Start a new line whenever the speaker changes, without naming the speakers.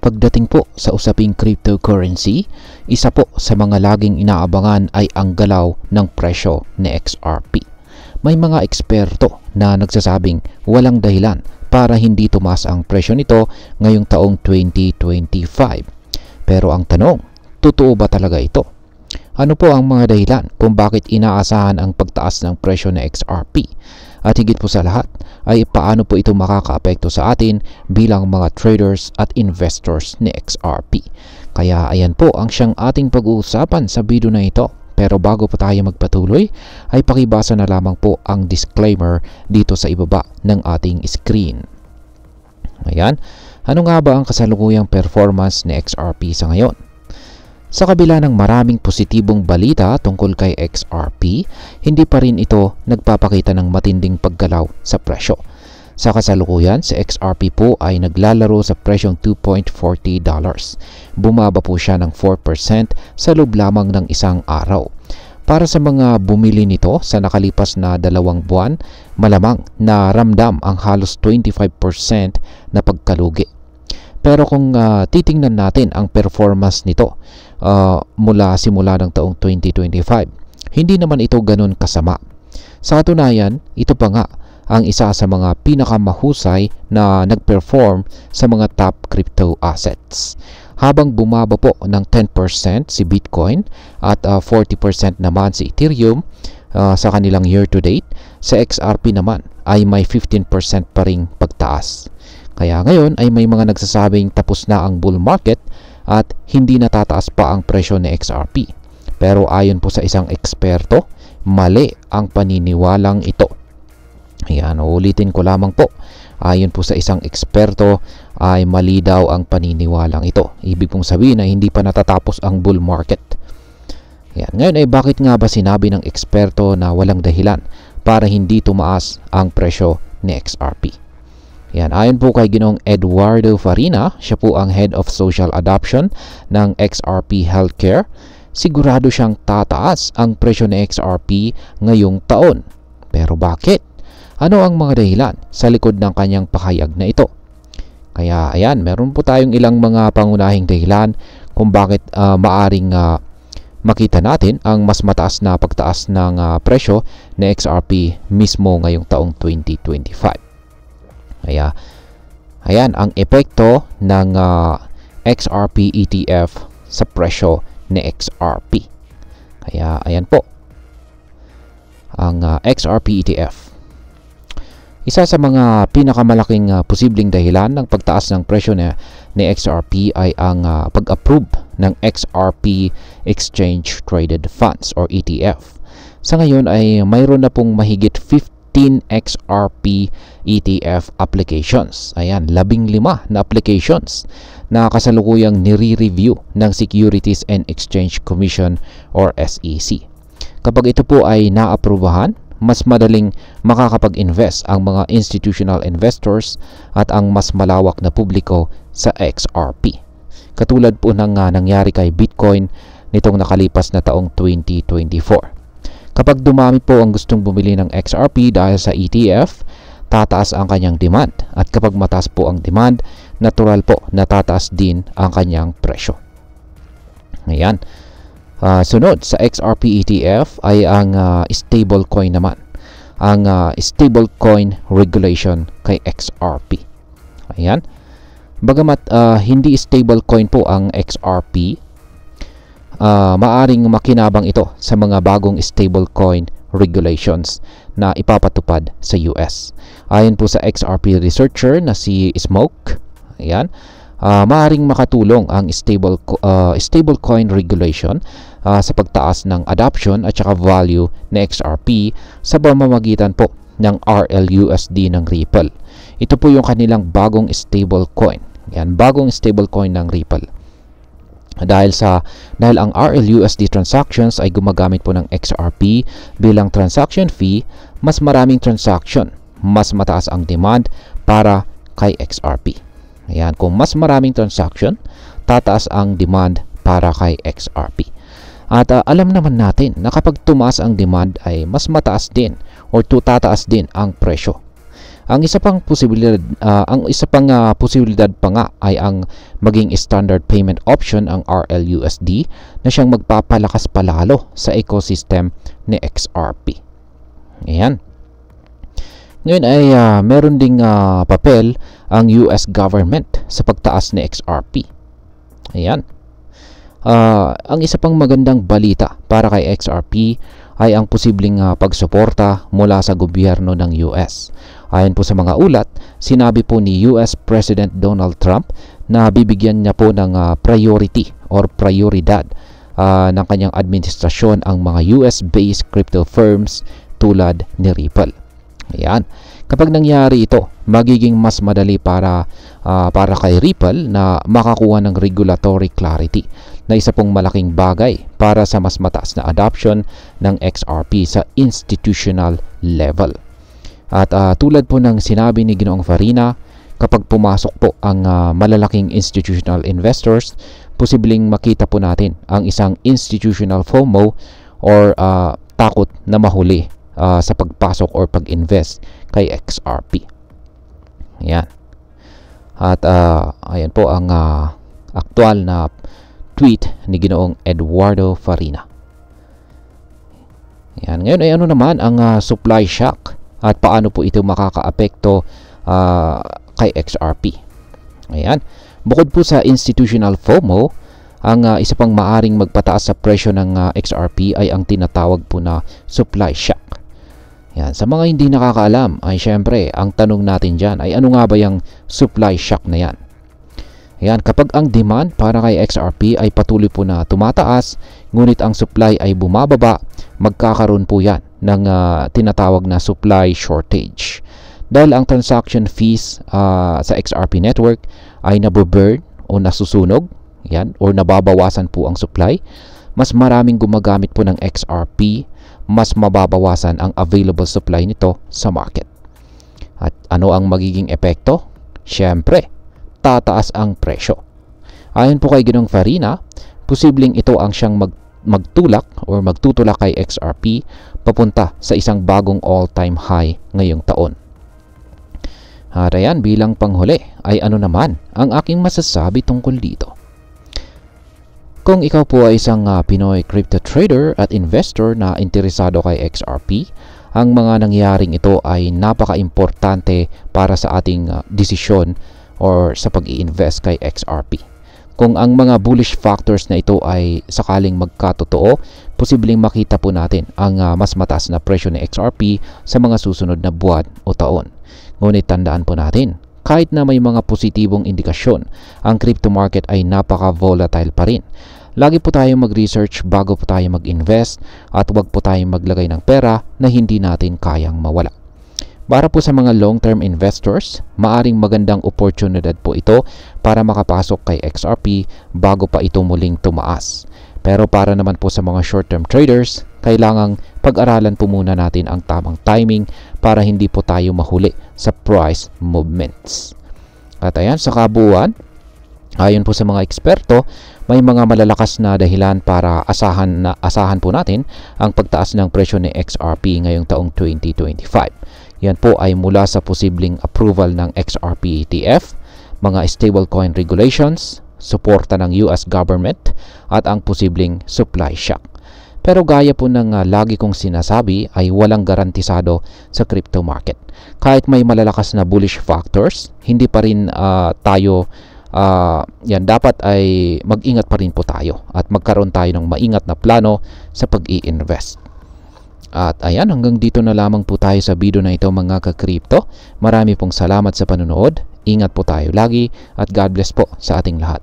Pagdating po sa usaping cryptocurrency, isa po sa mga laging inaabangan ay ang galaw ng presyo ni XRP. May mga eksperto na nagsasabing walang dahilan para hindi tumaas ang presyo nito ngayong taong 2025. Pero ang tanong, totoo ba talaga ito? Ano po ang mga dahilan kung bakit inaasahan ang pagtaas ng presyo ng XRP? At higit po sa lahat ay paano po ito makakaapekto sa atin bilang mga traders at investors ni XRP. Kaya ayan po ang siyang ating pag-uusapan sa video na ito. Pero bago pa tayo magpatuloy ay pakibasa na lamang po ang disclaimer dito sa ibaba ng ating screen. Ayan, ano nga ba ang kasalukuyang performance ni XRP sa ngayon? Sa kabila ng maraming positibong balita tungkol kay XRP, hindi pa rin ito nagpapakita ng matinding paggalaw sa presyo. Sa kasalukuyan, si XRP po ay naglalaro sa presyong $2.40. Bumaba po siya ng 4% sa loob lamang ng isang araw. Para sa mga bumili nito sa nakalipas na 2 buwan, malamang na ramdam ang halos 25% na pagkalugi. Pero kung titingnan natin ang performance nito mula simula ng taong 2025, hindi naman ito ganun kasama. Sa katunayan, ito pa nga ang isa sa mga pinakamahusay na nag-perform sa mga top crypto assets. Habang bumaba po ng 10% si Bitcoin at 40% naman si Ethereum sa kanilang year-to-date, sa XRP naman ay may 15% pa ring pagtaas. Kaya ngayon ay may mga nagsasabing tapos na ang bull market at hindi natataas pa ang presyo ni XRP. Pero ayon po sa isang eksperto, mali ang paniniwalang ito. Ayan, ulitin ko lamang po. Ayon po sa isang eksperto ay mali daw ang paniniwalang ito. Ibig pong sabihin na hindi pa natatapos ang bull market. Ayan, ngayon ay bakit nga ba sinabi ng eksperto na walang dahilan para hindi tumaas ang presyo ni XRP? Yan, ayon po kay Ginoong Eduardo Farina, siya po ang Head of Social Adoption ng XRP Healthcare. Sigurado siyang tataas ang presyo ng XRP ngayong taon. Pero bakit? Ano ang mga dahilan sa likod ng kanyang pakayag na ito? Kaya ayan, meron po tayong ilang mga pangunahing dahilan kung bakit maaring makita natin ang mas mataas na pagtaas ng presyo ng XRP mismo ngayong taong 2025. Kaya, ayan ang epekto ng XRP ETF sa presyo ni XRP. Kaya, ayan po. Ang XRP ETF. Isa sa mga pinakamalaking posibleng dahilan ng pagtaas ng presyo ni XRP ay ang pag-approve ng XRP Exchange Traded Funds or ETF. Sa ngayon ay mayroon na pong mahigit 15 XRP ETF applications. Ayan, 15 na applications na kasalukuyang nire-review ng Securities and Exchange Commission or SEC. Kapag ito po ay naaprubahan, mas madaling makakapag-invest ang mga institutional investors at ang mas malawak na publiko sa XRP. Katulad po ng nangyari kay Bitcoin nitong nakalipas na taong 2024. Kapag dumami po ang gustong bumili ng XRP dahil sa ETF, tataas ang kanyang demand. At kapag mataas po ang demand, natural po na tataas din ang kanyang presyo. Ayan. Sunod sa XRP ETF ay ang stablecoin naman. Ang stablecoin regulation kay XRP. Ayan. Bagamat hindi stablecoin po ang XRP, maaring makinabang ito sa mga bagong stablecoin regulations na ipapatupad sa US. Ayon po sa XRP researcher na si Smoke, ayan, maaring makatulong ang stablecoin regulation sa pagtaas ng adoption at saka value ng XRP sa pamamagitan po ng RLUSD ng Ripple. Ito po yung kanilang bagong stablecoin. Yan, bagong stablecoin ng Ripple. Dahil ang RLUSD transactions ay gumagamit po ng XRP bilang transaction fee, mas maraming transaction, mas mataas ang demand para kay XRP. Ayan, kung mas maraming transaction, tataas ang demand para kay XRP. At alam naman natin na kapag tumaas ang demand ay mas mataas din or tataas din ang presyo. Ang isa pang posibilidad pa nga ay ang maging standard payment option ang RLUSD na siyang magpapalakas palalo sa ecosystem ni XRP. Ayan. Ngayon ay meron ding papel ang US government sa pagtaas ni XRP. Ayan. Ang isa pang magandang balita para kay XRP ay ang posibleng pagsuporta mula sa gobyerno ng US. Ayon po sa mga ulat, sinabi po ni US President Donald Trump na bibigyan niya po ng priority or prioridad ng kanyang administrasyon ang mga US-based crypto firms tulad ni Ripple. Ayan. Kapag nangyari ito, magiging mas madali para kay Ripple na makakuha ng regulatory clarity na isa pong malaking bagay para sa mas mataas na adoption ng XRP sa institutional level. At tulad po ng sinabi ni Ginoong Farina, kapag pumasok po ang malalaking institutional investors, posibleng makita po natin ang isang institutional FOMO or takot na mahuli sa pagpasok or pag-invest kay XRP. Ayan. At ayan po ang aktual na tweet ni Ginoong Eduardo Farina. Ayan. Ngayon ay ano naman ang supply shock at paano po ito makakaapekto kay XRP. Ayan. Bukod po sa institutional FOMO, ang isa pang maaring magpataas sa presyo ng XRP ay ang tinatawag po na supply shock. Yan. Sa mga hindi nakakaalam ay syempre ang tanong natin dyan ay ano nga ba yung supply shock na yan? Yan. Kapag ang demand para kay XRP ay patuloy po na tumataas ngunit ang supply ay bumababa, magkakaroon po yan ng tinatawag na supply shortage. Dahil ang transaction fees sa XRP network ay nabuburn o nasusunog, yan, or nababawasan po ang supply, mas maraming gumagamit po ng XRP, mas mababawasan ang available supply nito sa market. At ano ang magiging epekto? Siyempre, tataas ang presyo. Ayon po kay Ginoong Farina, posibleng ito ang siyang magtulak or magtutulak kay XRP papunta sa isang bagong all-time high ngayong taon. At ayan, bilang panghuli ay ano naman ang aking masasabi tungkol dito. Kung ikaw po ay isang Pinoy crypto trader at investor na interesado kay XRP, ang mga nangyaring ito ay napaka-importante para sa ating desisyon or sa pag-i-invest kay XRP. Kung ang mga bullish factors na ito ay sakaling magkatotoo, posibleng makita po natin ang mas mataas na presyo ni XRP sa mga susunod na buwan o taon. Ngunit tandaan po natin, kahit na may mga positibong indikasyon, ang crypto market ay napaka-volatile pa rin. Lagi po tayong mag-research bago po tayo mag-invest at huwag po tayong maglagay ng pera na hindi natin kayang mawala. Para po sa mga long-term investors, maaring magandang oportunidad po ito para makapasok kay XRP bago pa ito muling tumaas. Pero para naman po sa mga short-term traders, kailangang pag-aralan po muna natin ang tamang timing para hindi po tayo mahuli sa price movements. At ayan, sa kabuuan, ayon po sa mga eksperto, may mga malalakas na dahilan para asahan po natin ang pagtaas ng presyo ni XRP ngayong taong 2025. Yan po ay mula sa posibleng approval ng XRP ETF, mga stablecoin regulations, suporta ng US government, at ang posibleng supply shock. Pero gaya po ng lagi kong sinasabi ay walang garantisado sa crypto market. Kahit may malalakas na bullish factors, hindi pa rin tayo dapat ay mag-ingat pa rin po tayo at magkaroon tayo ng maingat na plano sa pag-i-invest. At ayan, hanggang dito na lamang po tayo sa video na ito mga ka-crypto. Marami pong salamat sa panonood. Ingat po tayo lagi at God bless po sa ating lahat.